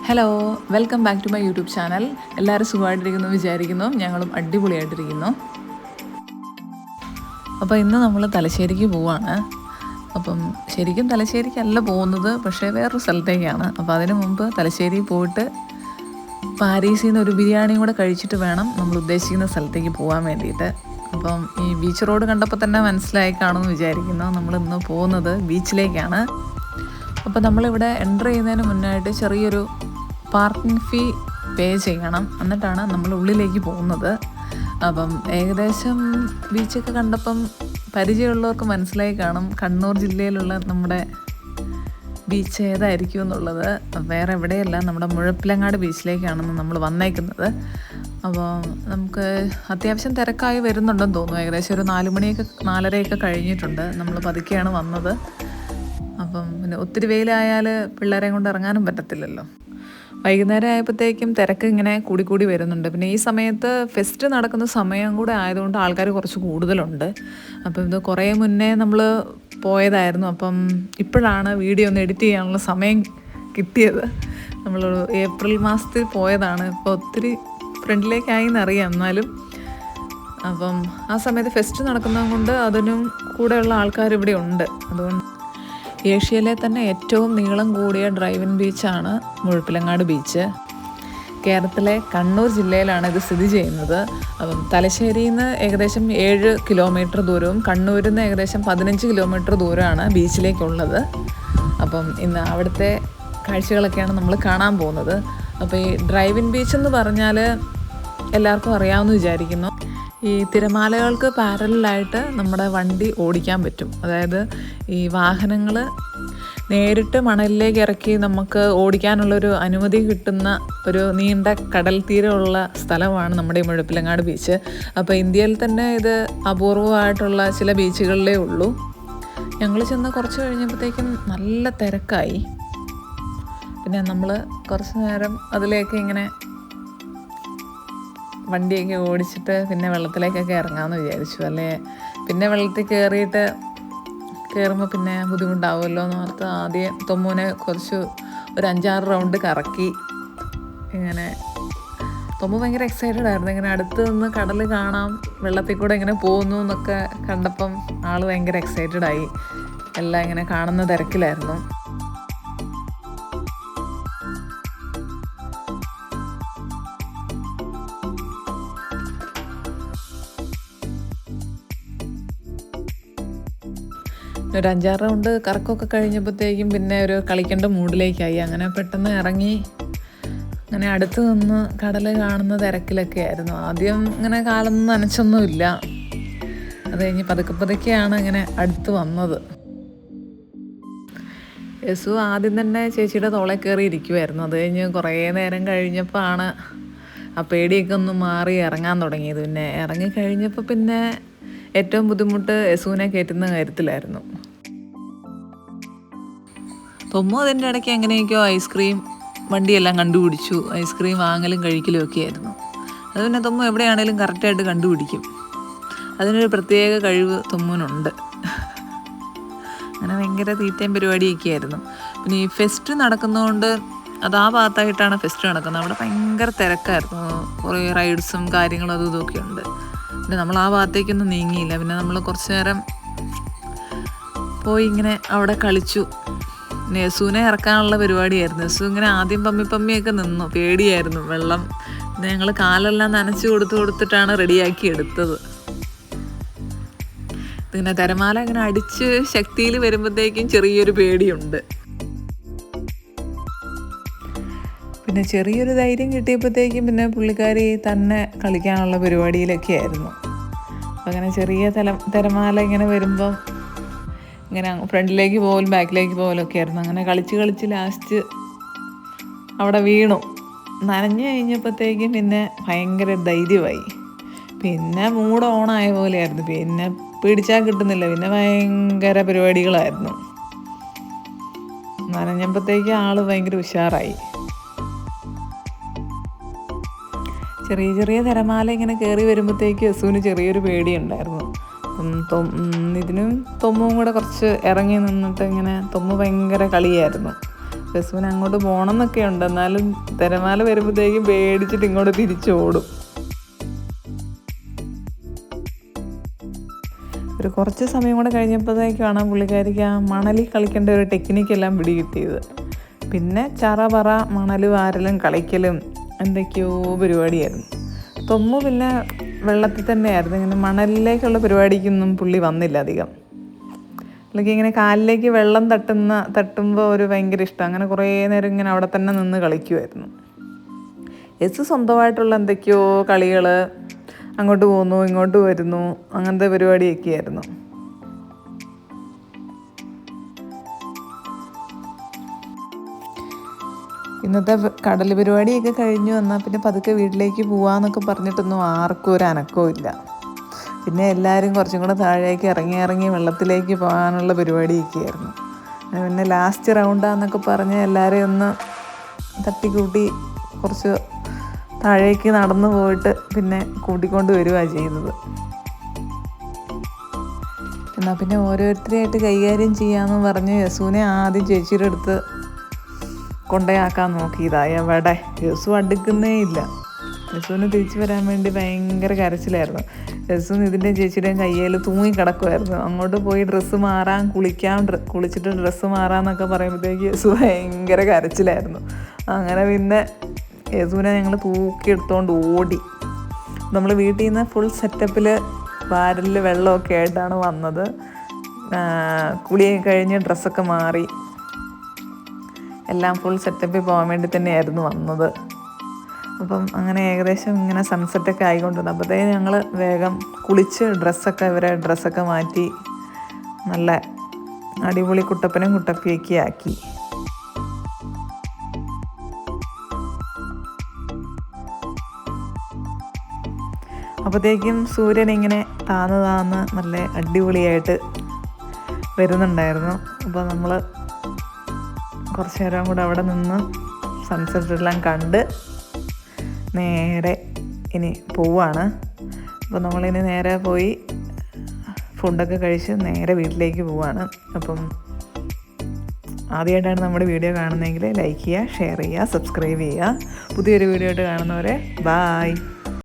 Hello, welcome back to my YouTube channel. എല്ലാവരും സുഖമായിട്ടിരിക്കുന്നു വിചാരിക്കുന്നു. ഞങ്ങളും അടിപൊളിയായിട്ടിരിക്കുന്നു. അപ്പോൾ ഇന്ന് നമ്മൾ തലശ്ശേരിക്ക് പോവാണ്. അപ്പം ശരിക്കും തലശ്ശേരിക്കല്ല പോകുന്നത്, പക്ഷേ വേറൊരു സ്ഥലത്തേക്കാണ്. അപ്പോൾ അതിനു മുമ്പ് തലശ്ശേരി പോയിട്ട് പാരീസിൽ നിന്ന് ഒരു ബിരിയാണിയും കൂടെ കഴിച്ചിട്ട് വേണം നമ്മൾ ഉദ്ദേശിക്കുന്ന സ്ഥലത്തേക്ക് പോകാൻ വേണ്ടിയിട്ട്. അപ്പം ഈ ബീച്ച് റോഡ് കണ്ടപ്പോൾ തന്നെ മനസ്സിലായി കാണുമെന്ന് വിചാരിക്കുന്നു. നമ്മളിന്ന് പോകുന്നത് ബീച്ചിലേക്കാണ്. അപ്പോൾ നമ്മളിവിടെ എൻ്റർ ചെയ്യുന്നതിന് മുന്നായിട്ട് ചെറിയൊരു പാർക്കിംഗ് ഫീ പേ ചെയ്യണം, എന്നിട്ടാണ് നമ്മൾ ഉള്ളിലേക്ക് പോകുന്നത്. അപ്പം ഏകദേശം ബീച്ചൊക്കെ കണ്ടപ്പം പരിചയമുള്ളവർക്ക് മനസ്സിലായി കാണും കണ്ണൂർ ജില്ലയിലുള്ള നമ്മുടെ ബീച്ച് ഏതായിരിക്കും എന്നുള്ളത്. വേറെ എവിടെയല്ല, നമ്മുടെ മുഴപ്പിലങ്ങാട് ബീച്ചിലേക്കാണെന്ന് നമ്മൾ വന്നേക്കുന്നത്. അപ്പോൾ നമുക്ക് അത്യാവശ്യം തിരക്കായി വരുന്നുണ്ടെന്ന് തോന്നുന്നു. ഏകദേശം ഒരു 4:30 കഴിഞ്ഞിട്ടുണ്ട്. നമ്മൾ പതുക്കെയാണ് വന്നത്. അപ്പം പിന്നെ ഒത്തിരി വെയിലായാൽ പിള്ളേരെ കൊണ്ട് ഇറങ്ങാനും പറ്റത്തില്ലല്ലോ. വൈകുന്നേരം ആയപ്പോഴത്തേക്കും തിരക്ക് ഇങ്ങനെ കൂടി വരുന്നുണ്ട്. പിന്നെ ഈ സമയത്ത് ഫെസ്റ്റ് നടക്കുന്ന സമയം കൂടെ ആയതുകൊണ്ട് ആൾക്കാർ കുറച്ച് കൂടുതലുണ്ട്. അപ്പം ഇത് കുറേ മുന്നേ നമ്മൾ പോയതായിരുന്നു. അപ്പം ഇപ്പോഴാണ് വീഡിയോ ഒന്ന് എഡിറ്റ് ചെയ്യാനുള്ള സമയം കിട്ടിയത്. നമ്മൾ ഏപ്രിൽ മാസത്തിൽ പോയതാണ്. ഇപ്പോൾ ഒത്തിരി ഫ്രണ്ടിലേക്കായി എന്നറിയാം, എന്നാലും അപ്പം ആ സമയത്ത് ഫെസ്റ്റ് നടക്കുന്നത് കൊണ്ട് അതിനും കൂടെയുള്ള ആൾക്കാർ ഇവിടെ ഉണ്ട്. അതുകൊണ്ട് ഏഷ്യയിലെ തന്നെ ഏറ്റവും നീളം കൂടിയ ഡ്രൈവിൻ ബീച്ചാണ് മുഴപ്പിലങ്ങാട് ബീച്ച്. കേരളത്തിലെ കണ്ണൂർ ജില്ലയിലാണ് ഇത് സ്ഥിതി ചെയ്യുന്നത്. അപ്പം തലശ്ശേരിയിൽ നിന്ന് ഏകദേശം 7 കിലോമീറ്റർ ദൂരവും കണ്ണൂരിൽ നിന്ന് ഏകദേശം 15 കിലോമീറ്റർ ദൂരമാണ് ബീച്ചിലേക്കുള്ളത്. അപ്പം ഇന്ന് അവിടുത്തെ കാഴ്ചകളൊക്കെയാണ് നമ്മൾ കാണാൻ പോകുന്നത്. അപ്പോൾ ഈ ഡ്രൈവിൻ ബീച്ച് എന്ന് പറഞ്ഞാൽ എല്ലാവർക്കും അറിയാമെന്ന് വിചാരിക്കുന്നു. ഈ തിരമാലകൾക്ക് പാരലായിട്ട് നമ്മുടെ വണ്ടി ഓടിക്കാൻ പറ്റും. അതായത് ഈ വാഹനങ്ങൾ നേരിട്ട് മണലിലേക്ക് ഇറക്കി നമുക്ക് ഓടിക്കാനുള്ളൊരു അനുമതി കിട്ടുന്ന ഒരു നീണ്ട കടൽ തീരമുള്ള സ്ഥലമാണ് നമ്മുടെ ഈ മുഴപ്പിലങ്ങാട് ബീച്ച്. അപ്പോൾ ഇന്ത്യയിൽ തന്നെ ഇത് അപൂർവമായിട്ടുള്ള ചില ബീച്ചുകളിലേ ഉള്ളൂ. ഞങ്ങൾ ചെന്ന് കുറച്ച് കഴിഞ്ഞപ്പോഴത്തേക്കും നല്ല തിരക്കായി. പിന്നെ നമ്മൾ കുറച്ച് നേരം അതിലേക്ക് ഇങ്ങനെ വണ്ടിയൊക്കെ ഓടിച്ചിട്ട് പിന്നെ വെള്ളത്തിലേക്കൊക്കെ ഇറങ്ങാമെന്ന് വിചാരിച്ചു. അല്ലേ പിന്നെ വെള്ളത്തിൽ കയറുമ്പോൾ പിന്നെ ബുദ്ധിമുട്ടാവുമല്ലോ എന്ന് ഓർത്ത് ആദ്യം തൊമ്മൂനെ ഒരു 5-6 റൗണ്ട് കറക്കി. ഇങ്ങനെ തൊമ്മു ഭയങ്കര എക്സൈറ്റഡ് ആയിരുന്നു. ഇങ്ങനെ അടുത്ത് നിന്ന് കടൽ കാണാം, വെള്ളത്തിൽ കൂടെ ഇങ്ങനെ പോകുന്നു എന്നൊക്കെ കണ്ടപ്പം ആൾ ഭയങ്കര എക്സൈറ്റഡായി. എല്ലാം ഇങ്ങനെ കാണുന്ന തിരക്കിലായിരുന്നു. ഒരു 5-6 റൗണ്ട് കറക്കമൊക്കെ കഴിഞ്ഞപ്പോഴത്തേക്കും പിന്നെ ഒരു കളിക്കേണ്ട മൂഡിലേക്കായി. അങ്ങനെ പെട്ടെന്ന് ഇറങ്ങി അങ്ങനെ അടുത്ത് നിന്ന് കടൽ കാണുന്ന തിരക്കിലൊക്കെ ആയിരുന്നു. ആദ്യം ഇങ്ങനെ കാലൊന്നും നനച്ചൊന്നുമില്ല. അത് കഴിഞ്ഞ് പതുക്കെയാണ് ഇങ്ങനെ അടുത്ത് വന്നത്. യേശു ആദ്യം തന്നെ ചേച്ചിയുടെ തോളെ കയറി ഇരിക്കുമായിരുന്നു. അത് കഴിഞ്ഞ് കുറേ നേരം കഴിഞ്ഞപ്പോൾ ആണ് ആ പേടിയൊക്കെ ഒന്ന് മാറി ഇറങ്ങാൻ തുടങ്ങിയത്. പിന്നെ ഇറങ്ങിക്കഴിഞ്ഞപ്പോൾ പിന്നെ ഏറ്റവും ബുദ്ധിമുട്ട് യേശുവിനെ കയറ്റുന്ന കാര്യത്തിലായിരുന്നു. തൊമ്മു അതിൻ്റെ ഇടയ്ക്ക് എങ്ങനെയൊക്കെയോ ഐസ്ക്രീം വണ്ടിയെല്ലാം കണ്ടുപിടിച്ചു. ഐസ്ക്രീം വാങ്ങലും കഴിക്കലും ഒക്കെ ആയിരുന്നു. അത് പിന്നെ തൊമ്മു എവിടെയാണേലും കറക്റ്റായിട്ട് കണ്ടുപിടിക്കും. അതിനൊരു പ്രത്യേക കഴിവ് തൊമ്മുനുണ്ട്. അങ്ങനെ ഭയങ്കര തീറ്റയും പരിപാടിയൊക്കെ ആയിരുന്നു. പിന്നെ ഈ ഫെസ്റ്റ് നടക്കുന്നതുകൊണ്ട് അത് ആ ഭാഗത്തായിട്ടാണ് ഫെസ്റ്റ് നടക്കുന്നത്. അവിടെ ഭയങ്കര തിരക്കായിരുന്നു. കുറേ റൈഡ്സും കാര്യങ്ങളും അതും ഇതൊക്കെ ഉണ്ട്. പിന്നെ നമ്മൾ ആ ഭാഗത്തേക്കൊന്നും നീങ്ങിയില്ല. പിന്നെ നമ്മൾ കുറച്ച് നേരം പോയി ഇങ്ങനെ അവിടെ കളിച്ചു. യേശുവിനെ ഇറക്കാനുള്ള പരിപാടിയായിരുന്നു. യേശു ഇങ്ങനെ ആദ്യം പമ്മിയൊക്കെ നിന്നു, പേടിയായിരുന്നു വെള്ളം. പിന്നെ ഞങ്ങൾ കാലെല്ലാം നനച്ച് കൊടുത്തിട്ടാണ് റെഡിയാക്കി എടുത്തത്. പിന്നെ തിരമാല ഇങ്ങനെ അടിച്ച് ശക്തിയിൽ വരുമ്പോഴത്തേക്കും ചെറിയൊരു പേടിയുണ്ട്. പിന്നെ ചെറിയൊരു ധൈര്യം കിട്ടിയപ്പോഴത്തേക്കും പിന്നെ പുള്ളിക്കാരി തന്നെ കളിക്കാനുള്ള പരിപാടിയിലൊക്കെ ആയിരുന്നു. അങ്ങനെ ചെറിയ തിരമാല ഇങ്ങനെ വരുമ്പം ഇങ്ങനെ ഫ്രണ്ടിലേക്ക് പോകലും ബാക്കിലേക്ക് പോകലൊക്കെ ആയിരുന്നു. അങ്ങനെ കളിച്ച് ലാസ്റ്റ് അവിടെ വീണു. നനഞ്ഞു കഴിഞ്ഞപ്പോഴത്തേക്കും പിന്നെ ഭയങ്കര ധൈര്യമായി. പിന്നെ മൂഡ് ഓണായ പോലെയായിരുന്നു. പിന്നെ പിടിച്ചാൽ കിട്ടുന്നില്ല. പിന്നെ ഭയങ്കര പരിപാടികളായിരുന്നു. നനഞ്ഞപ്പോഴത്തേക്കും ആൾ ഭയങ്കര ഉഷാറായി. ചെറിയ തിരമാല ഇങ്ങനെ കയറി വരുമ്പോഴത്തേക്ക് യേശുവിന് ചെറിയൊരു പേടിയുണ്ടായിരുന്നു. ഇതിനും തൊമ്മും കൂടെ കുറച്ച് ഇറങ്ങി നിന്നിട്ട് ഇങ്ങനെ തൊമ്മു ഭയങ്കര കളിയായിരുന്നു. യസുവിന് അങ്ങോട്ട് പോകണം എന്നൊക്കെ ഉണ്ട്, എന്നാലും തിരമാല വരുമ്പോഴത്തേക്കും പേടിച്ചിട്ട് ഇങ്ങോട്ട് തിരിച്ചോടും. ഒരു കുറച്ച് സമയം കൂടെ കഴിഞ്ഞപ്പോഴത്തേക്കാണ് പുള്ളിക്കാരിക്ക് ആ മണലിൽ കളിക്കേണ്ട ഒരു ടെക്നിക്കെല്ലാം പിടികിട്ടിയത്. പിന്നെ ചറ പറ മണൽ വാരലും കളിക്കലും എന്തൊക്കെയോ പരിപാടിയായിരുന്നു. തൊമ്മു പിന്നെ വെള്ളത്തിൽ തന്നെയായിരുന്നു, ഇങ്ങനെ മണലിലേക്കുള്ള പരിപാടിക്കൊന്നും പുള്ളി വന്നില്ല അധികം. അല്ലെങ്കിൽ ഇങ്ങനെ കാലിലേക്ക് വെള്ളം തട്ടുമ്പോൾ ഒരു ഭയങ്കര ഇഷ്ടം, അങ്ങനെ കുറേ നേരം ഇങ്ങനെ അവിടെ തന്നെ നിന്ന് കളിക്കുമായിരുന്നു. യെസ് സ്വന്തമായിട്ടുള്ള എന്തൊക്കെയോ കളികൾ, അങ്ങോട്ട് പോകുന്നു ഇങ്ങോട്ട് വരുന്നു, അങ്ങനത്തെ പരിപാടിയൊക്കെ ആയിരുന്നു. ഇന്നത്തെ കടൽ പരിപാടിയൊക്കെ കഴിഞ്ഞു വന്നാൽ പിന്നെ പതുക്കെ വീട്ടിലേക്ക് പോവാന്നൊക്കെ പറഞ്ഞിട്ടൊന്നും ആർക്കും ഒരു അനക്കവും ഇല്ല. പിന്നെ എല്ലാവരും കുറച്ചും കൂടെ താഴേക്ക് ഇറങ്ങി വെള്ളത്തിലേക്ക് പോകാനുള്ള പരിപാടിയൊക്കെ ആയിരുന്നു. പിന്നെ ലാസ്റ്റ് റൗണ്ടാന്നൊക്കെ പറഞ്ഞ് എല്ലാവരെയും ഒന്ന് തട്ടിക്കൂട്ടി കുറച്ച് താഴേക്ക് നടന്നു പോയിട്ട് പിന്നെ കൂട്ടിക്കൊണ്ട് വരികയാണ് ചെയ്തത്. എന്നാൽ പിന്നെ ഓരോരുത്തരെയായിട്ട് കൈകാര്യം ചെയ്യാമെന്ന് പറഞ്ഞ് യസുവിനെ ആദ്യം ചേച്ചിയുടെ അടുത്ത് കൊണ്ടയാക്കാൻ നോക്കിയതാണ്. എവിടെ യസു അടുക്കുന്നേ ഇല്ല. യസുവിന് തിരിച്ചു വരാൻ വേണ്ടി ഭയങ്കര കരച്ചിലായിരുന്നു. യസു ഇതിൻ്റെയും ചേച്ചിയുടെയും കയ്യിൽ തൂങ്ങിക്കിടക്കുമായിരുന്നു. അങ്ങോട്ട് പോയി ഡ്രസ്സ് മാറാൻ കുളിച്ചിട്ട് ഡ്രസ്സ് മാറാമെന്നൊക്കെ പറയുമ്പോഴത്തേക്ക് യസു ഭയങ്കര കരച്ചിലായിരുന്നു. അങ്ങനെ പിന്നെ യസുവിനെ ഞങ്ങൾ തൂക്കിയെടുത്തുകൊണ്ട് ഓടി. നമ്മൾ വീട്ടിൽ നിന്ന് ഫുൾ സെറ്റപ്പിൽ വാരലിൽ വെള്ളമൊക്കെ ആയിട്ടാണ് വന്നത്. കുളിയൊക്കെ കഴിഞ്ഞ് ഡ്രസ്സൊക്കെ മാറി എല്ലാം ഫുൾ സെറ്റപ്പിൽ പോകാൻ വേണ്ടി തന്നെയായിരുന്നു വന്നത്. അപ്പം അങ്ങനെ ഏകദേശം ഇങ്ങനെ സൺസെറ്റൊക്കെ ആയിക്കൊണ്ടിരുന്നു. അപ്പോഴത്തേക്കും ഞങ്ങൾ വേഗം കുളിച്ച് ഡ്രസ്സൊക്കെ മാറ്റി നല്ല അടിപൊളി കുട്ടപ്പനും കുട്ടപ്പിയൊക്കെ ആക്കി. അപ്പോഴത്തേക്കും സൂര്യൻ ഇങ്ങനെ താന്ന് നല്ല അടിപൊളിയായിട്ട് വരുന്നുണ്ടായിരുന്നു. അപ്പോൾ നമ്മൾ കുറച്ച് നേരം കൂടെ അവിടെ നിന്ന് സൺസെറ്റെല്ലാം കണ്ട് നേരെ ഇനി പോവാണ്. അപ്പോൾ നമ്മളിനി നേരെ പോയി ഫുഡൊക്കെ കഴിച്ച് നേരെ വീട്ടിലേക്ക് പോവാണ്. അപ്പം ആദ്യമായിട്ടാണ് നമ്മുടെ വീഡിയോ കാണുന്നതെങ്കിൽ ലൈക്ക് ചെയ്യുക, ഷെയർ ചെയ്യുക, സബ്സ്ക്രൈബ് ചെയ്യുക. പുതിയൊരു വീഡിയോ ആയിട്ട് കാണുന്നവരെ ബായ്.